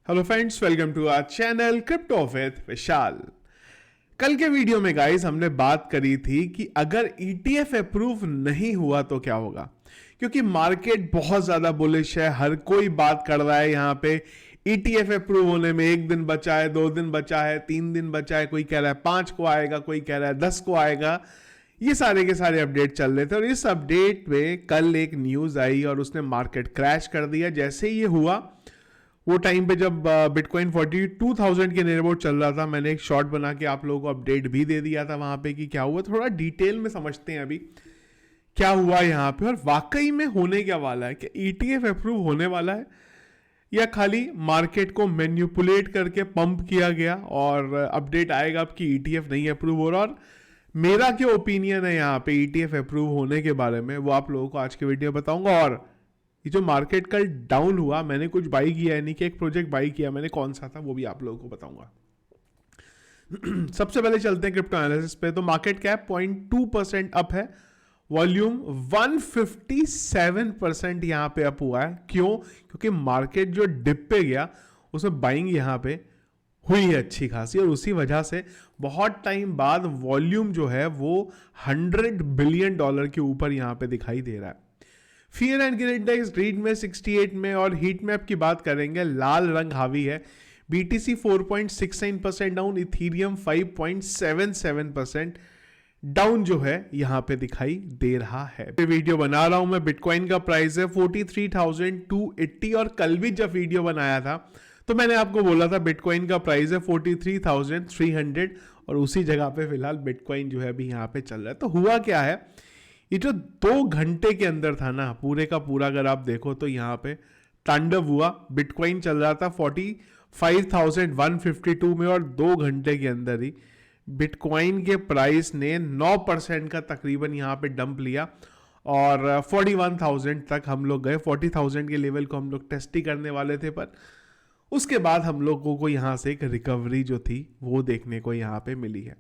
Hello friends, welcome to our channel crypto with Vishal. कल के video में गाइस हमने बात करी थी कि अगर ईटीएफ अप्रूव नहीं हुआ तो क्या होगा, क्योंकि मार्केट बहुत ज्यादा बुलिश है। हर कोई बात कर रहा है यहाँ पे ईटीएफ अप्रूव होने में 1 दिन बचा है, 2 दिन बचा है, 3 दिन बचा है, कोई कह रहा है 5 को आएगा, कोई कह रहा है 10 को आएगा। ये सारे के सारे अपडेट चल रहे थे और इस अपडेट में कल एक न्यूज आई और उसने मार्केट क्रैश कर दिया। जैसे ही ये हुआ, वो टाइम पे जब बिटकॉइन 42,000 के नियर अबाउट चल रहा था, मैंने एक शॉर्ट बना के आप लोगों को अपडेट भी दे दिया था वहां पे कि क्या हुआ। थोड़ा डिटेल में समझते हैं अभी क्या हुआ यहाँ पे और वाकई में होने क्या वाला है। कि ईटीएफ अप्रूव होने वाला है या खाली मार्केट को मैन्युपुलेट करके पंप किया गया और अपडेट आएगा अब कि ईटीएफ नहीं अप्रूव हो रहा। और मेरा क्या ओपिनियन है यहाँ पे ईटीएफ अप्रूव होने के बारे में, वो आप लोगों को आज के वीडियो बताऊंगा। और ये जो मार्केट कल डाउन हुआ, मैंने कुछ बाई किया है, नहीं कि एक प्रोजेक्ट बाई किया, मैंने कौन सा था वो भी आप लोगों को बताऊंगा। सबसे पहले चलते हैं क्रिप्टो एनालिसिस पे। तो मार्केट कैप 0.2% अप है, वॉल्यूम 157% यहां पे अप हुआ है। क्यों? क्योंकि मार्केट जो डिप पे गया उसमें बाइंग यहां पे हुई है अच्छी खासी, और उसी वजह से बहुत टाइम बाद वॉल्यूम जो है वो $100 बिलियन के ऊपर यहां पे दिखाई दे रहा है। Fear and greed index green में 68 में, और हीट मैप की बात करेंगे लाल रंग हावी है। बीटीसी 4.69% डाउन, इथीरियम 5.77% डाउन जो है यहां पे दिखाई दे रहा है। वीडियो बना रहा हूं मैं, बिटकॉइन का प्राइस है 43,280 और कल भी जब वीडियो बनाया था तो मैंने आपको बोला था बिटकॉइन का प्राइस है 43,300 और उसी जगह पे फिलहाल बिटकॉइन जो है अभी यहां पे चल रहा है। तो हुआ क्या है, ये जो 2 घंटे के अंदर था ना पूरे का पूरा, अगर आप देखो तो यहाँ पे तांडव हुआ। बिटकॉइन चल रहा था 45,152 में और 2 घंटे के अंदर ही बिटकॉइन के प्राइस ने 9% का तकरीबन यहाँ पे डंप लिया और 41,000 तक हम लोग गए। 40,000 के लेवल को हम लोग टेस्ट ही करने वाले थे, पर उसके बाद हम लोगों को यहाँ से एक रिकवरी जो थी वो देखने को यहाँ पे मिली है।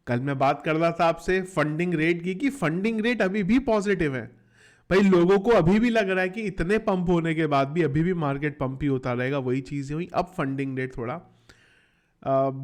कल मैं बात कर रहा था आपसे फंडिंग रेट की, कि फंडिंग रेट अभी भी पॉजिटिव है। भाई लोगों को अभी भी लग रहा है कि इतने पंप होने के बाद भी अभी भी मार्केट पंप ही होता रहेगा, वही चीजें हुई। अब फंडिंग रेट थोड़ा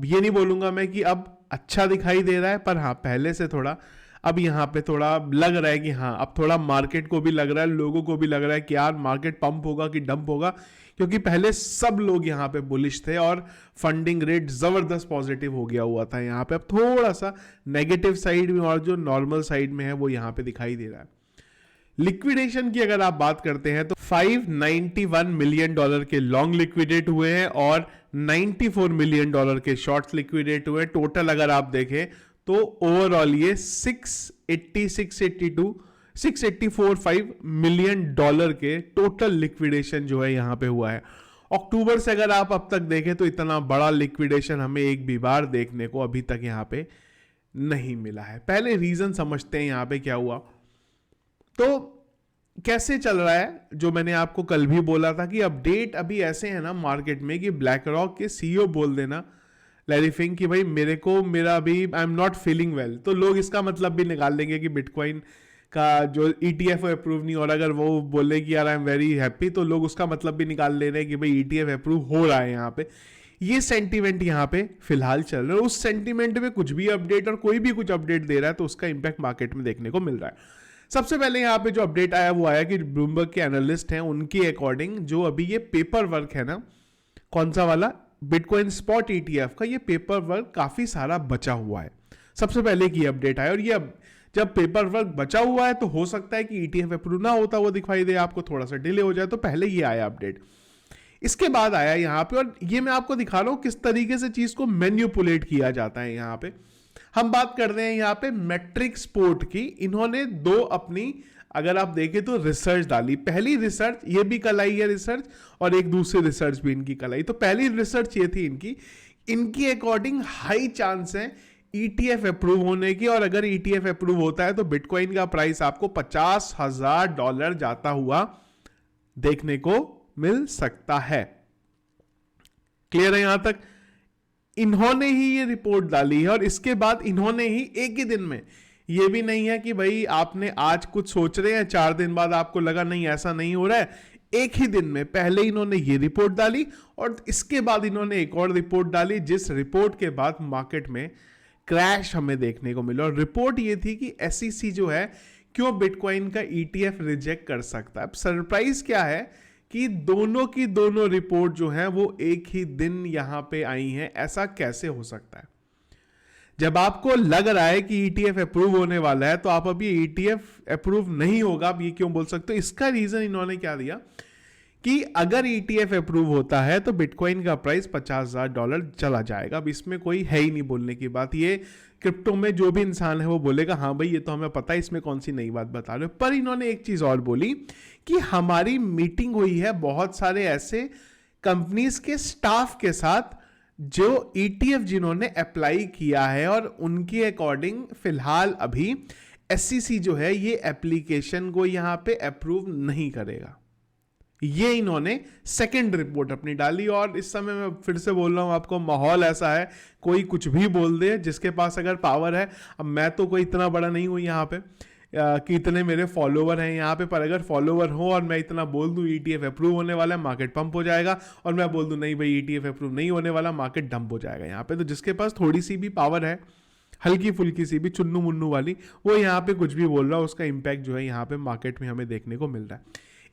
ये नहीं बोलूंगा मैं कि अब अच्छा दिखाई दे रहा है, पर हाँ पहले से थोड़ा अब यहाँ पे थोड़ा लग रहा है कि हाँ अब थोड़ा मार्केट को भी लग रहा है, लोगों को भी लग रहा है कि यार मार्केट पंप होगा कि डंप होगा, क्योंकि पहले सब लोग यहाँ पे बुलिश थे और फंडिंग रेट जबरदस्त पॉजिटिव हो गया हुआ था। यहाँ पे अब थोड़ा सा नेगेटिव साइड में और जो नॉर्मल साइड में है वो यहाँ पे दिखाई दे रहा है। लिक्विडेशन की अगर आप बात करते हैं तो $591 मिलियन के लॉन्ग लिक्विडेट हुए हैं और $94 मिलियन के शॉर्ट्स लिक्विडेट हुए। टोटल अगर आप देखें तो ओवरऑल ये 684.5 मिलियन के टोटल लिक्विडेशन जो है यहां पे हुआ है। अक्टूबर से अगर आप अब तक देखें तो इतना बड़ा लिक्विडेशन हमें एक भी बार देखने को अभी तक यहां पे नहीं मिला है। पहले रीजन समझते हैं यहां पे क्या हुआ। तो कैसे चल रहा है, जो मैंने आपको कल भी बोला था कि अपडेट अभी ऐसे है ना मार्केट में कि ब्लैक रॉक के सीईओ बोल देना लैरी फिंक कि भाई मेरा अभी I am not feeling well, तो लोग इसका मतलब भी निकाल देंगे कि बिटकॉइन का जो ईटीएफ अप्रूव नहीं हो रहा। अगर वो बोले कि यार आई एम वेरी हैप्पी, तो लोग उसका मतलब भी निकाल ले रहे हैं कि भाई ईटीएफ अप्रूव हो रहा है। यहाँ पे ये सेंटीमेंट यहाँ पे फिलहाल चल रहा है। उस सेंटीमेंट में कुछ भी अपडेट और कोई भी कुछ अपडेट दे रहा है तो उसका इंपैक्ट मार्केट में देखने को मिल रहा है। सबसे पहले यहाँ पे जो अपडेट आया वो आया कि ब्लूमबर्ग के एनालिस्ट हैं, उनके अकॉर्डिंग जो अभी ये पेपर वर्क है ना, कौन सा वाला, बिटकॉइन स्पॉट ईटीएफ का, ये पेपर वर्क काफी सारा बचा हुआ है। सबसे पहले की अपडेट आया, और ये जब पेपर वर्क बचा हुआ है तो हो सकता है कि ईटीएफ अप्रूव ना होता वो दिखाई दे आपको, थोड़ा सा डिले हो जाए, तो पहले ये आया अपडेट। इसके बाद आया यहाँ पे, और ये मैं आपको दिखा रहा हूं किस तरीके से चीज को मैन्युपुलेट किया जाता है। यहाँ पे हम बात कर रहे हैं यहाँ पे मैट्रिक्स पोर्ट की। इन्होंने 2 अपनी अगर आप देखें तो रिसर्च डाली। पहली रिसर्च ये भी कल आई है रिसर्च, और एक दूसरी रिसर्च भी इनकी कल आई। तो पहली रिसर्च ये थी इनकी अकॉर्डिंग हाई चांस है ईटीएफ अप्रूव होने की, और अगर ईटीएफ अप्रूव होता है तो बिटकॉइन का प्राइस आपको $50,000 जाता हुआ देखने को मिल सकता है। क्लियर है यहां तक? इन्होंने ही ये रिपोर्ट डाली है, और इसके बाद इन्होंने ही एक ही दिन में, ये भी नहीं है कि भाई आपने आज कुछ सोच रहे हैं 4 दिन बाद आपको लगा नहीं ऐसा नहीं हो रहा है, एक ही दिन में पहले इन्होंने ये रिपोर्ट डाली और इसके बाद इन्होंने एक और रिपोर्ट डाली, जिस रिपोर्ट के बाद मार्केट में क्रैश हमें देखने को मिला। और रिपोर्ट ये थी कि SEC जो है क्यों बिटकॉइन का ETF रिजेक्ट कर सकता है। अब सरप्राइज क्या है कि दोनों की दोनों रिपोर्ट जो है वो एक ही दिन यहां पे आई हैं। ऐसा कैसे हो सकता है? जब आपको लग रहा है कि ETF अप्रूव होने वाला है तो आप अभी ETF अप्रूव नहीं होगा, आप ये क्यों बोल सकते हो? इसका रीजन इन्होंने क्या दिया कि अगर ETF अप्रूव होता है तो बिटकॉइन का प्राइस $50,000 चला जाएगा। अब इसमें कोई है ही नहीं बोलने की बात। ये क्रिप्टो में जो भी इंसान है वो बोलेगा हाँ भाई ये तो हमें पता है, इसमें कौन सी नई बात बता रहे हो। पर इन्होंने एक चीज और बोली कि हमारी मीटिंग हुई है बहुत सारे ऐसे कंपनीज के स्टाफ के साथ जो ETF जिन्होंने अप्लाई किया है, और उनके अकॉर्डिंग फिलहाल अभी SEC जो है ये एप्लीकेशन को यहां पे अप्रूव नहीं करेगा। ये इन्होंने सेकंड रिपोर्ट अपनी डाली। और इस समय मैं फिर से बोल रहा हूं आपको, माहौल ऐसा है कोई कुछ भी बोल दे, जिसके पास अगर पावर है। अब मैं तो कोई इतना बड़ा नहीं हूं यहाँ पे कि इतने मेरे फॉलोवर हैं यहाँ पे, पर अगर फॉलोवर हो और मैं इतना बोल दूं ETF अप्रूव होने वाला है, मार्केट पंप हो जाएगा, और मैं बोल दूं नहीं भाई ETF अप्रूव नहीं होने वाला, मार्केट डंप हो जाएगा यहाँ पे। तो जिसके पास थोड़ी सी भी पावर है, हल्की फुल्की सी भी, चुन्नू मुन्नू वाली, वो यहाँ पे कुछ भी बोल रहा है, उसका इंपैक्ट जो है यहाँ पे मार्केट में हमें देखने को मिल रहा है।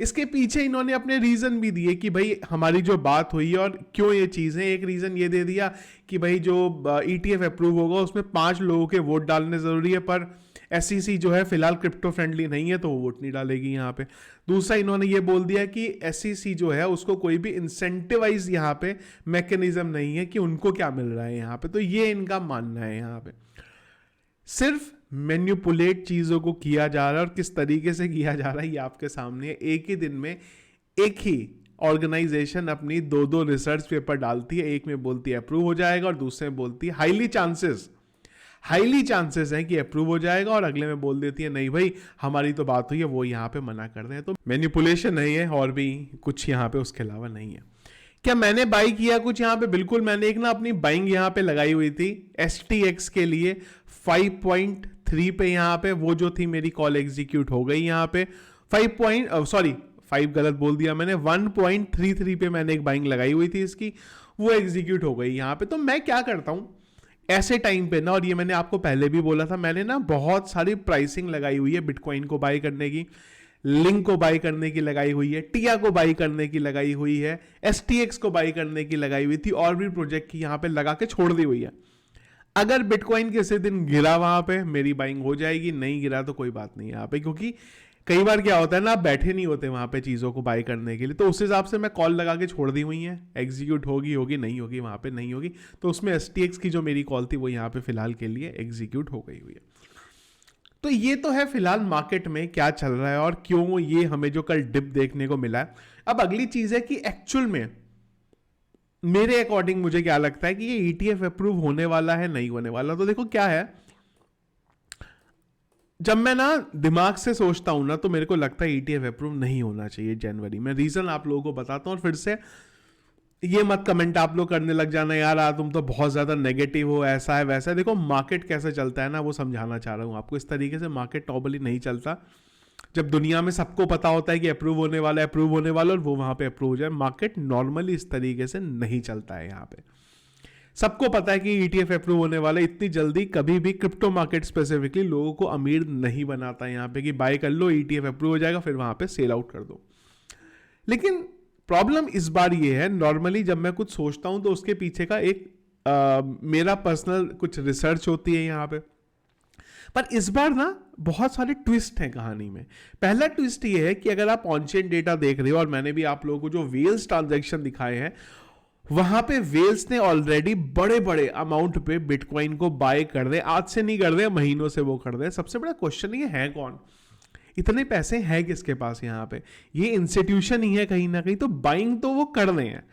इसके पीछे इन्होंने अपने रीजन भी दिए कि भाई हमारी जो बात हुई है और क्यों ये चीजें। एक रीजन ये दे दिया कि भाई जो ETF अप्रूव होगा उसमें 5 लोगों के वोट डालने जरूरी है, पर SEC जो है फिलहाल क्रिप्टो फ्रेंडली नहीं है तो वो वोट नहीं डालेगी यहाँ पे। दूसरा इन्होंने ये बोल दिया कि SEC जो है उसको कोई भी इंसेंटिवाइज यहाँ पे मैकेनिज्म नहीं है कि उनको क्या मिल रहा है यहाँ पे। तो ये इनका मानना है। यहाँ पे सिर्फ मैनिपुलेट चीजों को किया जा रहा है, और किस तरीके से किया जा रहा है ये आपके सामने है। एक ही दिन में एक ही ऑर्गेनाइजेशन अपनी 2 रिसर्च पेपर डालती है, एक में बोलती है अप्रूव हो जाएगा और दूसरे में बोलती है हाईली चांसेस है कि अप्रूव हो जाएगा, और अगले में बोल देती है नहीं भाई हमारी तो बात हुई है, वो यहाँ पे मना कर दें। तो मैनिपुलेशन नहीं है और भी कुछ यहाँ पे उसके अलावा नहीं है। क्या मैंने बाई किया कुछ यहाँ पे? बिल्कुल, मैंने एक ना अपनी बाइंग यहाँ पे लगाई हुई थी STX के लिए 5.3 पे। यहाँ पे वो जो थी मेरी कॉल एग्जीक्यूट हो गई यहाँ पे 5 गलत बोल दिया मैंने, 1.33 पे मैंने एक बाइंग लगाई हुई थी इसकी, वो एग्जीक्यूट हो गई यहाँ पे। तो मैं क्या करता हूँ ऐसे टाइम पे ना, और ये मैंने आपको पहले भी बोला था, मैंने ना बहुत सारी प्राइसिंग लगाई हुई है बिटकॉइन को बाई करने की, लिंक को बाई करने की लगाई हुई है, टिया को बाई करने की लगाई हुई है, STX को बाई करने की लगाई हुई थी, और भी प्रोजेक्ट की यहाँ पे लगा के छोड़ दी हुई है। अगर बिटकॉइन किसी दिन गिरा वहां पे मेरी बाइंग हो जाएगी, नहीं गिरा तो कोई बात नहीं यहाँ पे। क्योंकि कई बार क्या होता है ना, आप बैठे नहीं होते वहां पे चीजों को बाई करने के लिए, तो उस हिसाब से मैं कॉल लगा के छोड़ दी हुई है। एग्जीक्यूट होगी नहीं होगी, वहां पे नहीं होगी, तो उसमें STX की जो मेरी कॉल थी वो यहाँ पे फिलहाल के लिए एग्जीक्यूट हो गई हुई है। तो ये तो है फिलहाल मार्केट में क्या चल रहा है और क्यों ये हमें जो कल डिप देखने को मिला है। अब अगली चीज है कि एक्चुअल में मेरे अकॉर्डिंग मुझे क्या लगता है कि ये ETF अप्रूव होने वाला है नहीं होने वाला। तो देखो क्या है, जब मैं ना दिमाग से सोचता हूं ना तो मेरे को लगता है ETF अप्रूव नहीं होना चाहिए जनवरी में। रीजन आप लोगों को बताता हूं, और फिर से ये मत कमेंट आप लोग करने लग जाना यार तुम तो बहुत ज्यादा नेगेटिव हो, ऐसा है वैसा है। देखो मार्केट कैसे चलता है ना, वो समझाना चाह रहा हूं आपको। इस तरीके से मार्केट नॉर्मली नहीं चलता। जब दुनिया में सबको पता होता है कि अप्रूव होने वाला है, अप्रूव होने वाला, और वो वहां पे अप्रूव हो जाए, मार्केट नॉर्मली इस तरीके से नहीं चलता है। यहाँ पे सबको पता है कि ETF अप्रूव होने वाला है। इतनी जल्दी कभी भी क्रिप्टो मार्केट स्पेसिफिकली लोगों को अमीर नहीं बनाता यहाँ पे कि बाय कर लो ETF अप्रूव हो जाएगा फिर वहां पे सेल आउट कर दो। लेकिन प्रॉब्लम इस बार ये है, नॉर्मली जब मैं कुछ सोचता हूं तो उसके पीछे का एक मेरा पर्सनल कुछ रिसर्च होती है यहाँ पे। पर इस बार ना बहुत सारे ट्विस्ट हैं कहानी में। पहला ट्विस्ट ये है कि अगर आप ऑन चेन डेटा देख रहे हो, और मैंने भी आप लोगों को जो वेल्स ट्रांजैक्शन दिखाए हैं, वहां पे वेल्स ने ऑलरेडी बड़े बड़े अमाउंट पे बिटकॉइन को बाय कर दे। आज से नहीं कर दे, महीनों से वो कर दे। सबसे बड़ा क्वेश्चन ये है कौन, इतने पैसे हैं किसके पास यहाँ पे? ये इंस्टीट्यूशन ही है कहीं ना कहीं। तो बाइंग तो वो कर रहे हैं।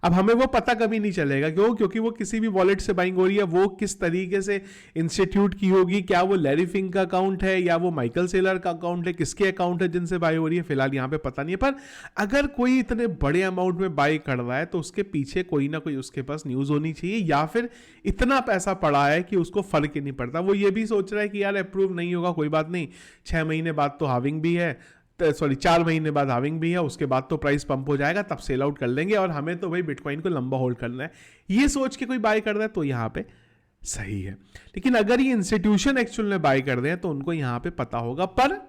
अब हमें वो पता कभी नहीं चलेगा, क्यों? क्योंकि वो किसी भी वॉलेट से बाइंग हो रही है, वो किस तरीके से इंस्टीट्यूट की होगी, क्या वो लैरी फिंक का अकाउंट है या वो माइकल सेलर का अकाउंट है, किसके अकाउंट है जिनसे बाय हो रही है, फिलहाल यहाँ पे पता नहीं है। पर अगर कोई इतने बड़े अमाउंट में बाय कर रहा है तो उसके पीछे कोई ना कोई उसके पास न्यूज होनी चाहिए, या फिर इतना पैसा पड़ा है कि उसको फर्क ही नहीं पड़ता। वो ये भी सोच रहा है कि यार अप्रूव नहीं होगा कोई बात नहीं, 6 महीने बाद तो हाविंग भी है, सॉरी 4 महीने बाद हाविंग भी है, उसके बाद तो प्राइस पंप हो जाएगा, तब सेल आउट कर लेंगे और हमें तो भाई बिटकॉइन को लंबा होल्ड करना है, ये सोच के कोई बाय कर रहा है तो यहाँ पे सही है। लेकिन अगर ये इंस्टीट्यूशन एक्चुअल में बाय कर दें तो उनको यहाँ पे पता होगा, पर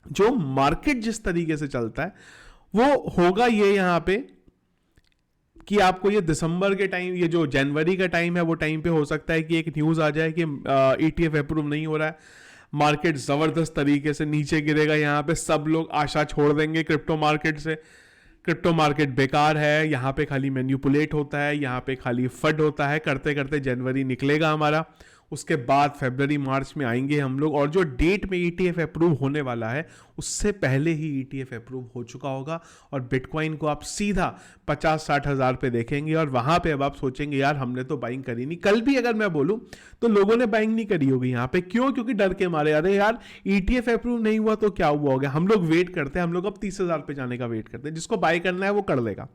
जो मार्केट जिस तरीके से चलता है वो होगा ये यहाँ पे कि आपको ये दिसंबर के टाइम, ये जो जनवरी का टाइम है वो टाइम पे हो सकता है कि एक न्यूज आ जाए कि ETF अप्रूव नहीं हो रहा है, मार्केट जबरदस्त तरीके से नीचे गिरेगा, यहाँ पे सब लोग आशा छोड़ देंगे क्रिप्टो मार्केट से, क्रिप्टो मार्केट बेकार है, यहाँ पे खाली मैन्युपुलेट होता है, यहाँ पे खाली फड होता है, करते करते जनवरी निकलेगा हमारा, उसके बाद फरवरी मार्च में आएंगे हम लोग, और जो डेट में ETF अप्रूव होने वाला है उससे पहले ही ETF अप्रूव हो चुका होगा और बिटकॉइन को आप सीधा 50-60 हज़ार पे देखेंगे और वहां पे अब आप सोचेंगे यार हमने तो बाइंग करी नहीं। कल भी अगर मैं बोलूं तो लोगों ने बाइंग नहीं करी होगी यहाँ पे, क्यों? क्योंकि डर के मारे, अरे यार ETF अप्रूव नहीं हुआ तो क्या हुआ होगा, हम लोग वेट करते हैं, हम लोग अब 30 हज़ार पे जाने का वेट करते हैं, जिसको बाय करना है वो कर लेगा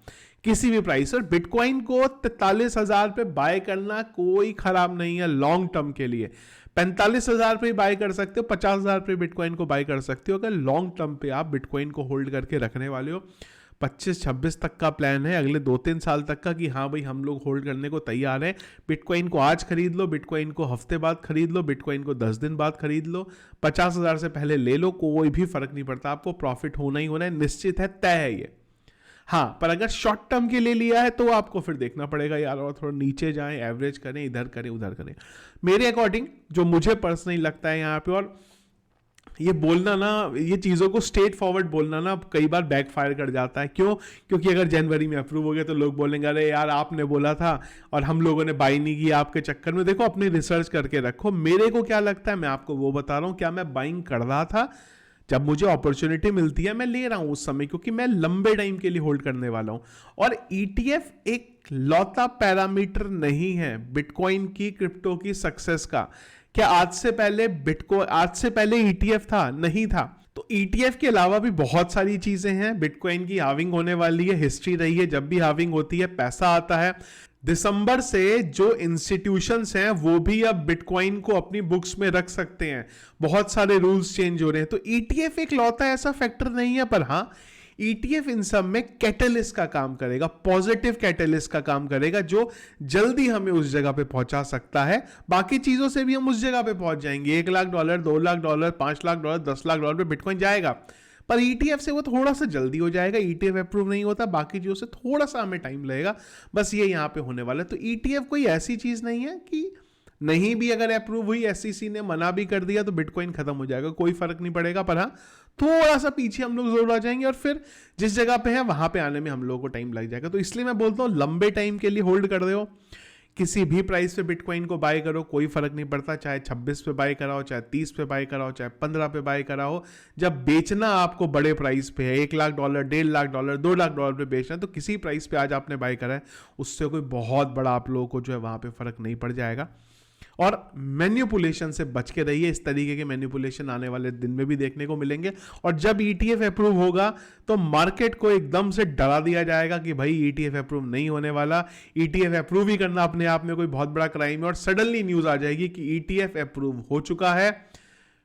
किसी भी प्राइस। और बिटकॉइन को 43 हज़ार पे बाय करना कोई खराब नहीं है लॉन्ग टर्म के लिए, 45 हज़ार पे बाय कर सकते हो, 50 हज़ार पे बिटकॉइन को बाय कर सकते हो अगर लॉन्ग टर्म पे आप बिटकॉइन को होल्ड करके रखने वाले हो। 25-26 तक का प्लान है, अगले 2-3 साल तक का, कि हाँ भाई हम लोग होल्ड करने को तैयार हैं। बिटकॉइन को आज खरीद लो, बिटकॉइन को हफ्ते बाद खरीद लो, बिटकॉइन को 10 दिन बाद खरीद लो, 50 हज़ार से पहले ले लो, कोई भी फर्क नहीं पड़ता, आपको प्रॉफिट होना ही होना है, निश्चित है, तय है ये। हाँ, पर अगर शॉर्ट टर्म के लिए लिया है तो आपको फिर देखना पड़ेगा यार, और थोड़ा नीचे जाएं, एवरेज करें, इधर करें उधर करें। मेरे अकॉर्डिंग जो मुझे पर्सनली लगता है यहाँ पे, और ये बोलना ना, ये चीज़ों को स्ट्रेट फॉरवर्ड बोलना ना कई बार बैकफायर कर जाता है। क्यों? क्योंकि अगर जनवरी में अप्रूव हो गया तो लोग बोलेंगे अरे यार आपने बोला था और हम लोगों ने बाई नहीं किया आपके चक्कर में। देखो अपनी रिसर्च करके रखो, मेरे को क्या लगता है मैं आपको वो बता रहा हूँ, क्या मैं बाइंग कर रहा था, जब मुझे अपॉर्चुनिटी मिलती है मैं ले रहा हूं उस समय, क्योंकि मैं लंबे टाइम के लिए होल्ड करने वाला हूं। और ETF एक लौता पैरामीटर नहीं है बिटकॉइन की, क्रिप्टो की सक्सेस का। क्या आज से पहले ETF था? नहीं था। तो ETF के अलावा भी बहुत सारी चीजें हैं। बिटकॉइन की हाविंग होने वाली है, हिस्ट्री रही है, जब भी हाविंग होती है पैसा आता है। दिसंबर से जो इंस्टीट्यूशंस हैं वो भी अब बिटकॉइन को अपनी बुक्स में रख सकते हैं, बहुत सारे रूल्स चेंज हो रहे हैं। तो ETF एक लौता ऐसा फैक्टर नहीं है, पर हाँ ETF इन सब में कैटलिस्ट का काम करेगा, पॉजिटिव कैटलिस्ट का काम करेगा, जो जल्दी हमें उस जगह पे पहुंचा सकता है। बाकी चीजों से भी हम उस जगह पे पहुंच जाएंगे, $1 लाख, $2 लाख, $5 लाख, $10 लाख पे बिटकॉइन जाएगा, पर ETF से वो थोड़ा सा जल्दी हो जाएगा। ETF अप्रूव नहीं होता, बाकी चीजों से थोड़ा सा हमें टाइम लगेगा, बस ये यहाँ पे होने वाला है। तो ETF कोई ऐसी चीज नहीं है कि नहीं भी अगर अप्रूव हुई, SEC ने मना भी कर दिया तो बिटकॉइन खत्म हो जाएगा, कोई फर्क नहीं पड़ेगा। पर हाँ थोड़ा सा पीछे हम लोग जरूर आ जाएंगे और फिर जिस जगह पे है वहां पे आने में हम लोगों को टाइम लग जाएगा। तो इसलिए मैं बोलता हूँ लंबे टाइम के लिए होल्ड कर दो, किसी भी प्राइस पे बिटकॉइन को बाय करो, कोई फर्क नहीं पड़ता, चाहे 26 पे बाय कराओ, चाहे 30 पे बाय कराओ, चाहे 15 पे बाय कराओ। जब बेचना आपको बड़े प्राइस पे है, $1 लाख, $1.5 लाख, $2 लाख पे बेचना है, तो किसी प्राइस पे आज आपने बाय करा है उससे कोई बहुत बड़ा आप लोगों को जो है वहां पे फर्क नहीं पड़ जाएगा। और मैन्युपुलेशन से बच के रहिए, इस तरीके के मैन्युपुलेशन आने वाले दिन में भी देखने को मिलेंगे। और जब ETF अप्रूव होगा तो मार्केट को एकदम से डरा दिया जाएगा कि भाई ETF अप्रूव नहीं होने वाला, ETF अप्रूव ही करना अपने आप में कोई बहुत बड़ा क्राइम है, और सडनली न्यूज आ जाएगी कि ETF अप्रूव हो चुका है,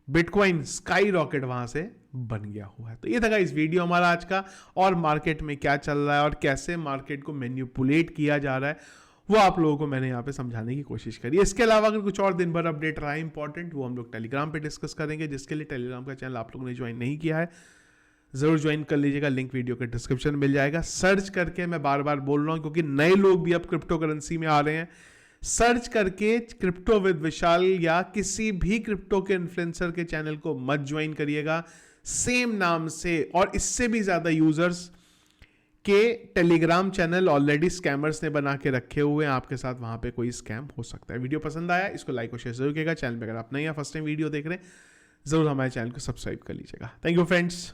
बिटकॉइन स्काई रॉकेट वहां से बन गया हुआ है। तो ये था इस वीडियो हमारा आज का, और मार्केट में क्या चल रहा है और कैसे मार्केट को मैन्युपुलेट किया जा रहा है वो आप लोगों को मैंने यहाँ पे समझाने की कोशिश करी। इसके अलावा अगर कुछ और दिन भर अपडेट रहा है इंपॉर्टेंट, वो हम लोग टेलीग्राम पे डिस्कस करेंगे, जिसके लिए टेलीग्राम का चैनल आप लोगों ने ज्वाइन नहीं किया है जरूर ज्वाइन कर लीजिएगा, लिंक वीडियो के डिस्क्रिप्शन में मिल जाएगा। सर्च करके, मैं बार बार बोल रहा हूँ क्योंकि नए लोग भी अब क्रिप्टो करेंसी में आ रहे हैं, सर्च करके क्रिप्टो विद विशाल या किसी भी क्रिप्टो के इन्फ्लुएंसर के चैनल को मत ज्वाइन करिएगा, सेम नाम से और इससे भी ज्यादा यूजर्स के टेलीग्राम चैनल ऑलरेडी स्कैमर्स ने बना के रखे हुए हैं, आपके साथ वहां पे कोई स्कैम हो सकता है। वीडियो पसंद आया इसको लाइक और शेयर जरूर कीजिएगा। चैनल पे अगर आप नए या फर्स्ट टाइम वीडियो देख रहे हैं जरूर हमारे चैनल को सब्सक्राइब कर लीजिएगा। Thank you friends.